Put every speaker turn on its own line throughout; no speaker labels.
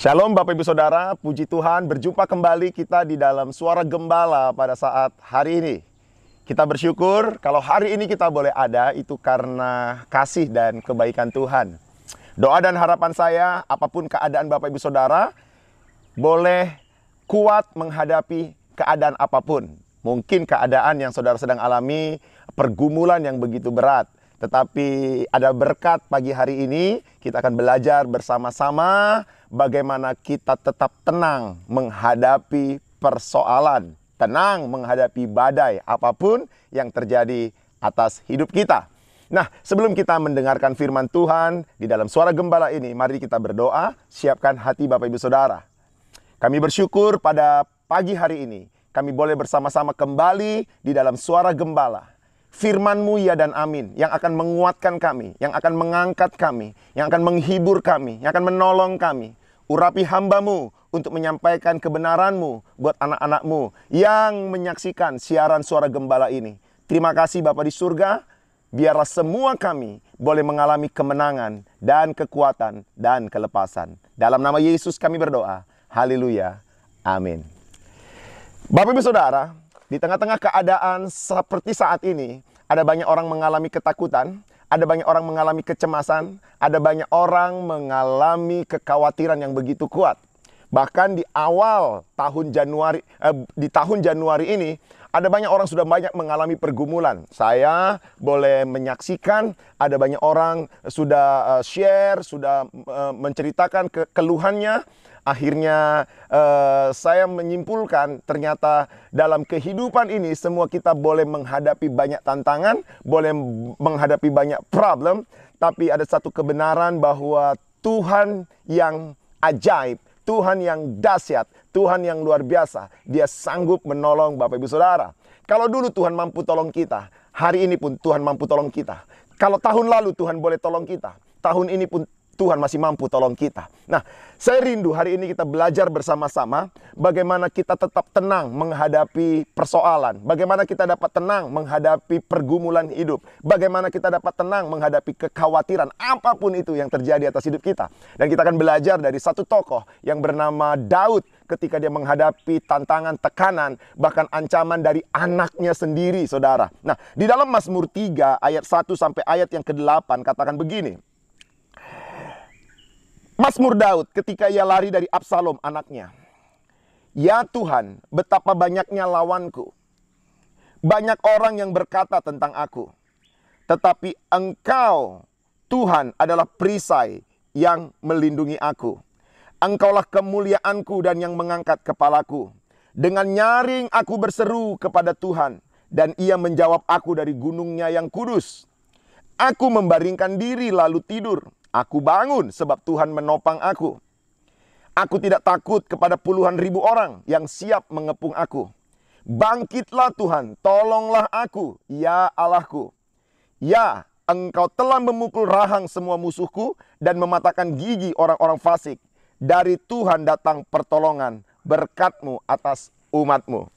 Shalom Bapak Ibu Saudara, puji Tuhan berjumpa kembali kita di dalam Suara Gembala pada saat hari ini. Kita bersyukur kalau hari ini kita boleh ada itu karena kasih dan kebaikan Tuhan. Doa dan harapan saya, apapun keadaan Bapak Ibu Saudara, boleh kuat menghadapi keadaan apapun. Mungkin keadaan yang saudara sedang alami, pergumulan yang begitu berat. Tetapi ada berkat pagi hari ini, kita akan belajar bersama-sama bagaimana kita tetap tenang menghadapi persoalan, tenang menghadapi badai apapun yang terjadi atas hidup kita. Nah, sebelum kita mendengarkan firman Tuhan di dalam Suara Gembala ini, mari kita berdoa, siapkan hati Bapak Ibu Saudara. Kami bersyukur pada pagi hari ini, kami boleh bersama-sama kembali di dalam Suara Gembala. Firman-Mu ya dan amin, yang akan menguatkan kami, yang akan mengangkat kami, yang akan menghibur kami, yang akan menolong kami. Urapi hamba-Mu untuk menyampaikan kebenaran-Mu buat anak-anak-Mu yang menyaksikan siaran Suara Gembala ini. Terima kasih Bapa di surga, biarlah semua kami boleh mengalami kemenangan dan kekuatan dan kelepasan. Dalam nama Yesus kami berdoa, haleluya, amin. Bapak Ibu Saudara, di tengah-tengah keadaan seperti saat ini, ada banyak orang mengalami ketakutan, ada banyak orang mengalami kecemasan, ada banyak orang mengalami kekhawatiran yang begitu kuat. Bahkan di awal tahun Januari, di tahun Januari ini, ada banyak orang sudah banyak mengalami pergumulan. Saya boleh menyaksikan ada banyak orang sudah share, sudah menceritakan keluhannya. Akhirnya saya menyimpulkan ternyata dalam kehidupan ini semua kita boleh menghadapi banyak tantangan, boleh menghadapi banyak problem, tapi ada satu kebenaran bahwa Tuhan yang ajaib, Tuhan yang dahsyat, Tuhan yang luar biasa, Dia sanggup menolong Bapak Ibu Saudara. Kalau dulu Tuhan mampu tolong kita, hari ini pun Tuhan mampu tolong kita. Kalau tahun lalu Tuhan boleh tolong kita, tahun ini pun Tuhan masih mampu tolong kita. Nah, saya rindu hari ini kita belajar bersama-sama bagaimana kita tetap tenang menghadapi persoalan. Bagaimana kita dapat tenang menghadapi pergumulan hidup. Bagaimana kita dapat tenang menghadapi kekhawatiran apapun itu yang terjadi atas hidup kita. Dan kita akan belajar dari satu tokoh yang bernama Daud ketika dia menghadapi tantangan, tekanan, bahkan ancaman dari anaknya sendiri, saudara. Nah, di dalam Mazmur 3 ayat 1 sampai ayat yang ke-8 katakan begini. Mazmur Daud ketika ia lari dari Absalom anaknya. Ya Tuhan, betapa banyaknya lawanku. Banyak orang yang berkata tentang aku. Tetapi Engkau, Tuhan, adalah perisai yang melindungi aku. Engkaulah kemuliaanku dan yang mengangkat kepalaku. Dengan nyaring aku berseru kepada Tuhan, dan Ia menjawab aku dari gunungnya yang kudus. Aku membaringkan diri lalu tidur. Aku bangun sebab Tuhan menopang aku. Aku tidak takut kepada puluhan ribu orang yang siap mengepung aku. Bangkitlah Tuhan, tolonglah aku, ya Allahku. Ya, Engkau telah memukul rahang semua musuhku dan mematahkan gigi orang-orang fasik. Dari Tuhan datang pertolongan, berkat-Mu atas umat-Mu.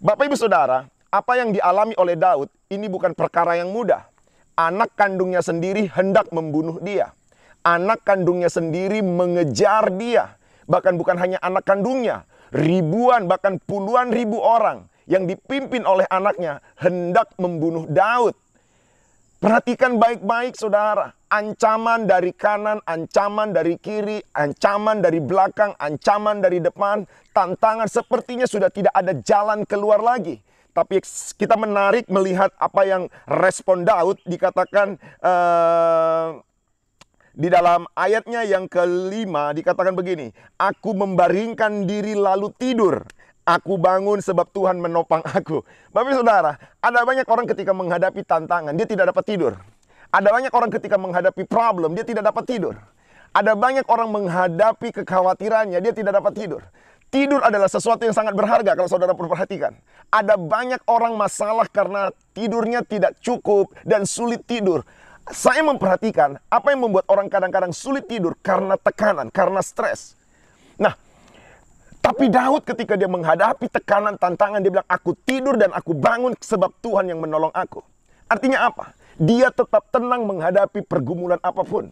Bapak Ibu Saudara, apa yang dialami oleh Daud ini bukan perkara yang mudah. Anak kandungnya sendiri hendak membunuh dia. Anak kandungnya sendiri mengejar dia. Bahkan bukan hanya anak kandungnya. Ribuan bahkan puluhan ribu orang yang dipimpin oleh anaknya hendak membunuh Daud. Perhatikan baik-baik saudara. Ancaman dari kanan, ancaman dari kiri, ancaman dari belakang, ancaman dari depan. Tantangan sepertinya sudah tidak ada jalan keluar lagi. Tapi kita menarik melihat apa yang respon Daud dikatakan di dalam ayatnya yang kelima dikatakan begini. Aku membaringkan diri lalu tidur. Aku bangun sebab Tuhan menopang aku. Bapak Saudara, ada banyak orang ketika menghadapi tantangan, dia tidak dapat tidur. Ada banyak orang ketika menghadapi problem, dia tidak dapat tidur. Ada banyak orang menghadapi kekhawatirannya, dia tidak dapat tidur. Tidur adalah sesuatu yang sangat berharga kalau saudara perhatikan. Ada banyak orang masalah karena tidurnya tidak cukup dan sulit tidur. Saya memperhatikan apa yang membuat orang kadang-kadang sulit tidur karena tekanan, karena stres. Nah, tapi Daud ketika dia menghadapi tekanan, tantangan, dia bilang, aku tidur dan aku bangun sebab Tuhan yang menolong aku. Artinya apa? Dia tetap tenang menghadapi pergumulan apapun.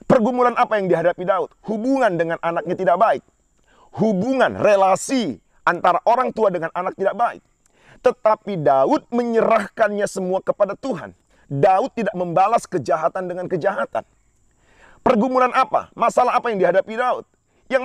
Pergumulan apa yang dihadapi Daud? Hubungan dengan anaknya tidak baik. Hubungan, relasi antara orang tua dengan anak tidak baik. Tetapi Daud menyerahkannya semua kepada Tuhan. Daud tidak membalas kejahatan dengan kejahatan. Pergumulan apa? Masalah apa yang dihadapi Daud? Yang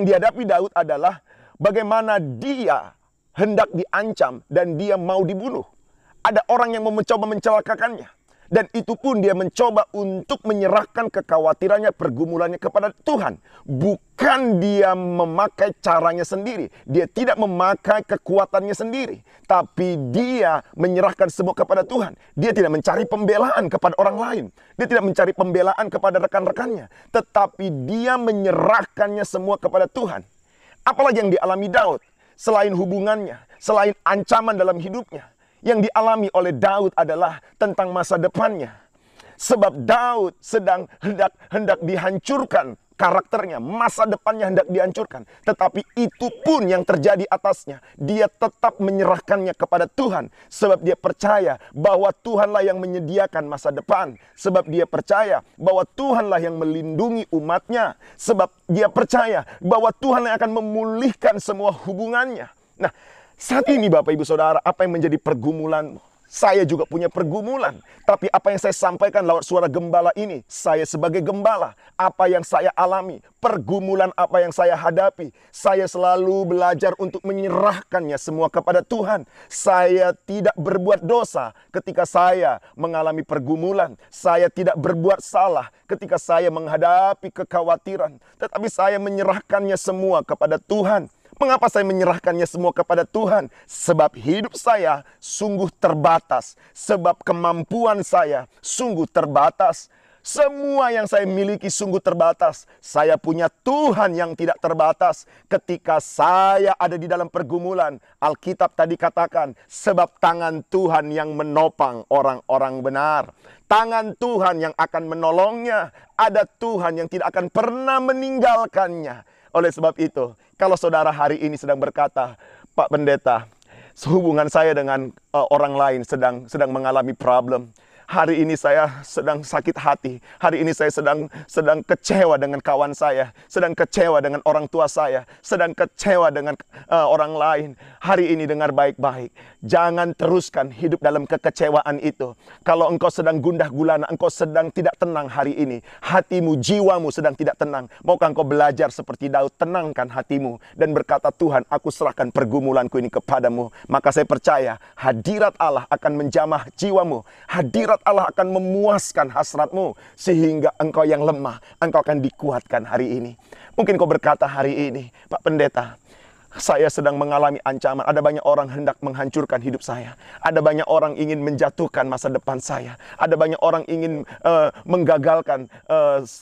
dihadapi Daud adalah bagaimana dia hendak diancam dan dia mau dibunuh. Ada orang yang mencoba mencelakakannya. Dan itu pun dia mencoba untuk menyerahkan kekhawatirannya, pergumulannya kepada Tuhan. Bukan dia memakai caranya sendiri. Dia tidak memakai kekuatannya sendiri. Tapi dia menyerahkan semua kepada Tuhan. Dia tidak mencari pembelaan kepada orang lain. Dia tidak mencari pembelaan kepada rekan-rekannya. Tetapi dia menyerahkannya semua kepada Tuhan. Apalagi yang dialami Daud. Selain hubungannya, selain ancaman dalam hidupnya. Yang dialami oleh Daud adalah tentang masa depannya. Sebab Daud sedang hendak dihancurkan karakternya, masa depannya hendak dihancurkan. Tetapi itu pun yang terjadi atasnya. Dia tetap menyerahkannya kepada Tuhan. Sebab dia percaya bahwa Tuhanlah yang menyediakan masa depan. Sebab dia percaya bahwa Tuhanlah yang melindungi umatnya. Sebab dia percaya bahwa Tuhan yang akan memulihkan semua hubungannya. Nah, saat ini Bapak Ibu Saudara, apa yang menjadi pergumulanmu? Saya juga punya pergumulan. Tapi apa yang saya sampaikan lewat suara gembala ini, saya sebagai gembala, apa yang saya alami, pergumulan apa yang saya hadapi, saya selalu belajar untuk menyerahkannya semua kepada Tuhan. Saya tidak berbuat dosa ketika saya mengalami pergumulan. Saya tidak berbuat salah ketika saya menghadapi kekhawatiran. Tetapi saya menyerahkannya semua kepada Tuhan. Mengapa saya menyerahkannya semua kepada Tuhan? Sebab hidup saya sungguh terbatas. Sebab kemampuan saya sungguh terbatas. Semua yang saya miliki sungguh terbatas. Saya punya Tuhan yang tidak terbatas. Ketika saya ada di dalam pergumulan, Alkitab tadi katakan, sebab tangan Tuhan yang menopang orang-orang benar. Tangan Tuhan yang akan menolongnya. Ada Tuhan yang tidak akan pernah meninggalkannya. Oleh sebab itu, kalau saudara hari ini sedang berkata, Pak Pendeta, hubungan saya dengan orang lain sedang mengalami problem. Hari ini saya sedang sakit hati. Hari ini saya sedang kecewa dengan kawan saya. Sedang kecewa dengan orang tua saya. Sedang kecewa dengan orang lain. Hari ini dengar baik-baik. Jangan teruskan hidup dalam kekecewaan itu. Kalau engkau sedang gundah gulana, engkau sedang tidak tenang hari ini. Hatimu, jiwamu sedang tidak tenang. Maukah engkau belajar seperti Daud, tenangkan hatimu. Dan berkata, Tuhan, aku serahkan pergumulanku ini kepadamu. Maka saya percaya, hadirat Allah akan menjamah jiwamu. Hadirat Allah akan memuaskan hasratmu. Sehingga engkau yang lemah, engkau akan dikuatkan hari ini. Mungkin kau berkata hari ini, Pak Pendeta, saya sedang mengalami ancaman. Ada banyak orang hendak menghancurkan hidup saya. Ada banyak orang ingin menjatuhkan masa depan saya. Ada banyak orang ingin menggagalkan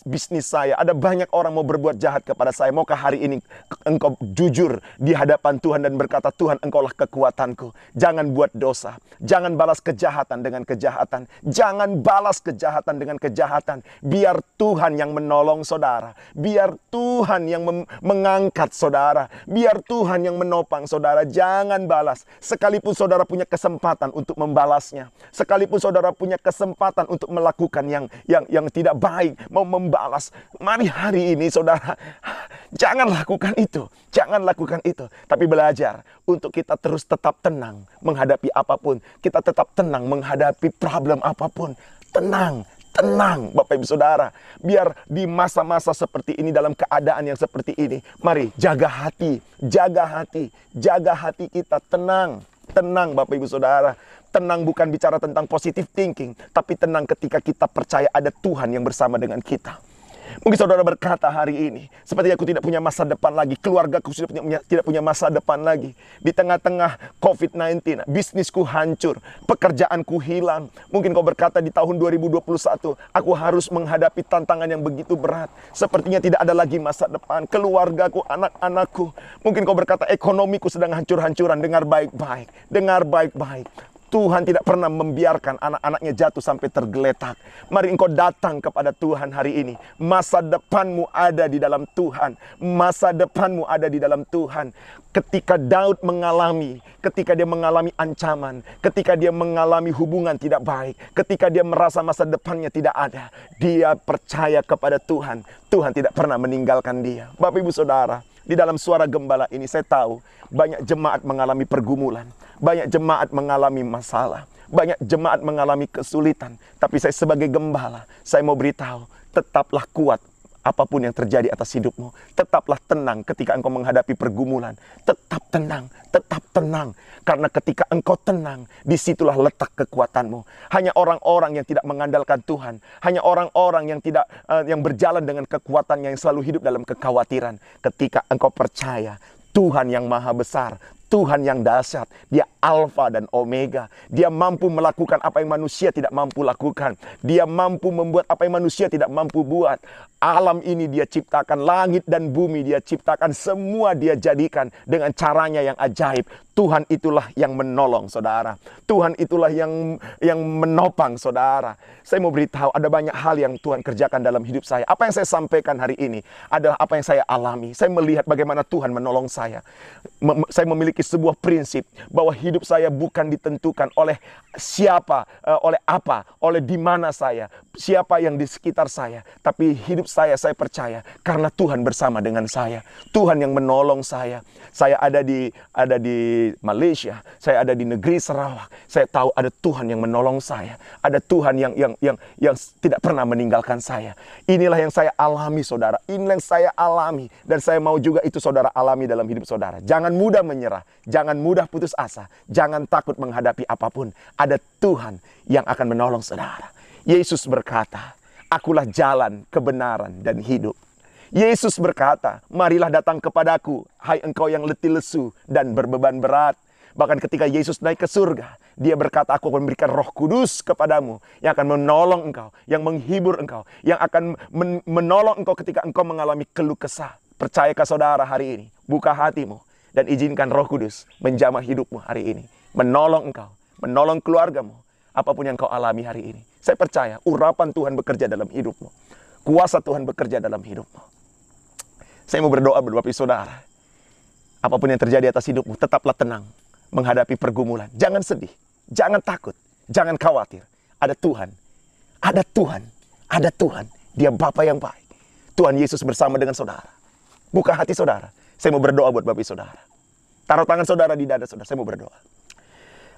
bisnis saya. Ada banyak orang mau berbuat jahat kepada saya. Maukah hari ini engkau jujur di hadapan Tuhan dan berkata, Tuhan, engkaulah kekuatanku. Jangan buat dosa. Jangan balas kejahatan dengan kejahatan. Jangan balas kejahatan dengan kejahatan. Biar Tuhan yang menolong saudara. Biar Tuhan yang mengangkat saudara. Biar Tuhan yang menopang saudara. Jangan balas. Sekalipun saudara punya kesempatan untuk membalasnya. Sekalipun saudara punya kesempatan untuk melakukan yang tidak baik. Mau membalas. Mari hari ini saudara, jangan lakukan itu. Jangan lakukan itu. Tapi belajar untuk kita terus tetap tenang menghadapi apapun. Kita tetap tenang menghadapi problem apapun. Tenang. Tenang Bapak Ibu Saudara. Biar di masa-masa seperti ini, dalam keadaan yang seperti ini, mari jaga hati. Jaga hati. Jaga hati kita. Tenang. Tenang Bapak Ibu Saudara. Tenang bukan bicara tentang positive thinking. Tapi tenang ketika kita percaya ada Tuhan yang bersama dengan kita. Mungkin saudara berkata hari ini, seperti aku tidak punya masa depan lagi, keluargaku sudah tidak punya masa depan lagi. Di tengah-tengah COVID-19, bisnisku hancur, pekerjaanku hilang. Mungkin kau berkata di tahun 2021, aku harus menghadapi tantangan yang begitu berat. Sepertinya tidak ada lagi masa depan, keluargaku, anak-anakku. Mungkin kau berkata ekonomiku sedang hancur-hancuran. Dengar baik-baik, dengar baik-baik. Tuhan tidak pernah membiarkan anak-anaknya jatuh sampai tergeletak. Mari engkau datang kepada Tuhan hari ini. Masa depanmu ada di dalam Tuhan. Masa depanmu ada di dalam Tuhan. Ketika Daud ketika dia mengalami ancaman, ketika dia mengalami hubungan tidak baik, ketika dia merasa masa depannya tidak ada, dia percaya kepada Tuhan. Tuhan tidak pernah meninggalkan dia. Bapak Ibu Saudara, di dalam suara gembala ini saya tahu banyak jemaat mengalami pergumulan, banyak jemaat mengalami masalah, banyak jemaat mengalami kesulitan. Tapi saya sebagai gembala, saya mau beritahu, tetaplah kuat apapun yang terjadi atas hidupmu. Tetaplah tenang ketika engkau menghadapi pergumulan. Tetap tenang, tetap tenang. Karena ketika engkau tenang, disitulah letak kekuatanmu. Hanya orang-orang yang tidak mengandalkan Tuhan, hanya orang-orang yang tidak yang berjalan dengan kekuatannya, yang selalu hidup dalam kekhawatiran. Ketika engkau percaya Tuhan yang maha besar, Tuhan yang dahsyat, Dia Alfa dan Omega. Dia mampu melakukan apa yang manusia tidak mampu lakukan. Dia mampu membuat apa yang manusia tidak mampu buat. Alam ini Dia ciptakan, langit dan bumi Dia ciptakan, semua Dia jadikan dengan caranya yang ajaib. Tuhan itulah yang menolong saudara. Tuhan itulah yang menopang saudara. Saya mau beritahu ada banyak hal yang Tuhan kerjakan dalam hidup saya. Apa yang saya sampaikan hari ini adalah apa yang saya alami. Saya melihat bagaimana Tuhan menolong saya. Saya memiliki sebuah prinsip bahwa hidup saya bukan ditentukan oleh siapa, oleh apa, oleh di mana saya, siapa yang di sekitar saya. Tapi hidup saya percaya karena Tuhan bersama dengan saya. Tuhan yang menolong saya. Saya ada di Malaysia, saya ada di negeri Sarawak. Saya tahu ada Tuhan yang menolong saya. Ada Tuhan yang tidak pernah meninggalkan saya. Inilah yang saya alami saudara. Inilah yang saya alami. Dan saya mau juga itu saudara alami dalam hidup saudara. Jangan mudah menyerah. Jangan mudah putus asa. Jangan takut menghadapi apapun. Ada Tuhan yang akan menolong saudara. Yesus berkata, "Akulah jalan, kebenaran, dan hidup." Yesus berkata, "Marilah datang kepadaku, hai engkau yang letih lesu dan berbeban berat." Bahkan ketika Yesus naik ke surga, Dia berkata, "Aku akan memberikan Roh Kudus kepadamu yang akan menolong engkau, yang menghibur engkau, yang akan menolong engkau ketika engkau mengalami keluh kesah." Percayakah saudara hari ini? Buka hatimu dan izinkan Roh Kudus menjamah hidupmu hari ini, menolong engkau, menolong keluargamu, apapun yang kau alami hari ini. Saya percaya urapan Tuhan bekerja dalam hidupmu. Kuasa Tuhan bekerja dalam hidupmu. Saya mau berdoa buat Bapak Saudara. Apapun yang terjadi atas hidupmu, tetaplah tenang menghadapi pergumulan. Jangan sedih, jangan takut, jangan khawatir. Ada Tuhan, ada Tuhan, ada Tuhan. Dia Bapa yang baik. Tuhan Yesus bersama dengan saudara. Buka hati saudara. Saya mau berdoa buat Bapak Saudara. Taruh tangan saudara di dada saudara. Saya mau berdoa.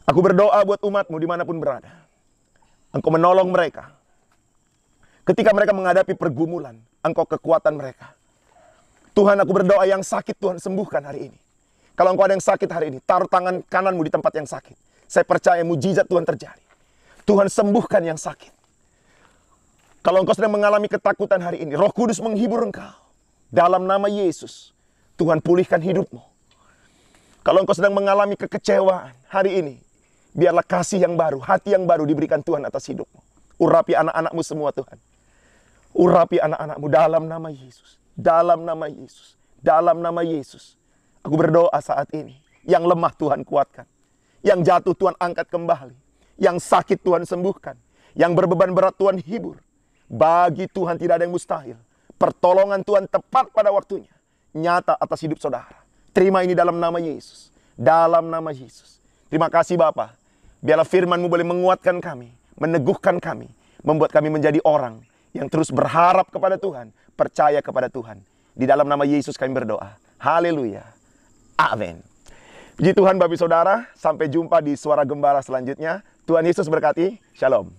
Aku berdoa buat umatmu dimanapun berada. Engkau menolong mereka. Ketika mereka menghadapi pergumulan, Engkau kekuatan mereka. Tuhan, aku berdoa yang sakit Tuhan sembuhkan hari ini. Kalau engkau ada yang sakit hari ini, taruh tangan kananmu di tempat yang sakit. Saya percaya mujizat Tuhan terjadi. Tuhan sembuhkan yang sakit. Kalau engkau sedang mengalami ketakutan hari ini, Roh Kudus menghibur engkau. Dalam nama Yesus, Tuhan pulihkan hidupmu. Kalau engkau sedang mengalami kekecewaan hari ini, biarlah kasih yang baru, hati yang baru diberikan Tuhan atas hidupmu. Urapi anak-anakmu semua Tuhan. Urapi anak-anakmu dalam nama Yesus. Dalam nama Yesus. Dalam nama Yesus. Aku berdoa saat ini. Yang lemah Tuhan kuatkan. Yang jatuh Tuhan angkat kembali. Yang sakit Tuhan sembuhkan. Yang berbeban berat Tuhan hibur. Bagi Tuhan tidak ada yang mustahil. Pertolongan Tuhan tepat pada waktunya. Nyata atas hidup saudara. Terima ini dalam nama Yesus. Dalam nama Yesus. Terima kasih Bapa. Biarlah firman-Mu boleh menguatkan kami. Meneguhkan kami. Membuat kami menjadi orang yang terus berharap kepada Tuhan. Percaya kepada Tuhan. Di dalam nama Yesus kami berdoa. Haleluya. Amin. Puji Tuhan Bapak Saudara. Sampai jumpa di Suara Gembala selanjutnya. Tuhan Yesus berkati. Shalom.